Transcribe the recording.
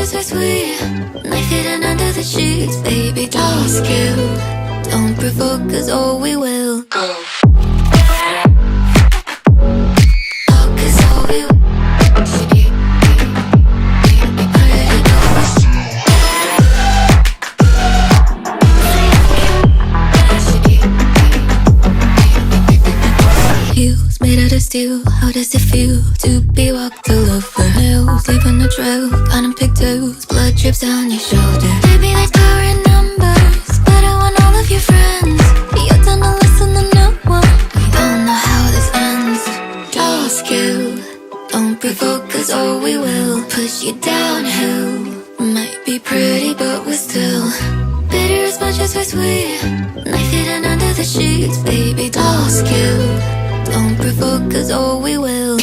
as we're sweet. Knife hidden under the sheets. Baby, task you. Don't provoke, cause oh, we will. Go. How does it feel to be walked all over hills, leaving a trail, counting pigtails, blood drips down your shoulder? Baby, there's power in numbers, but I want all of your friends. You're done to listen to no one. We don't know how this ends. Task you, don't provoke, cause oh, we will. Push you downhill. Might be pretty, but we're still bitter as much as we're sweet. Knife hidden under the sheets. Baby, task you. Don't provoke, cause oh, we will.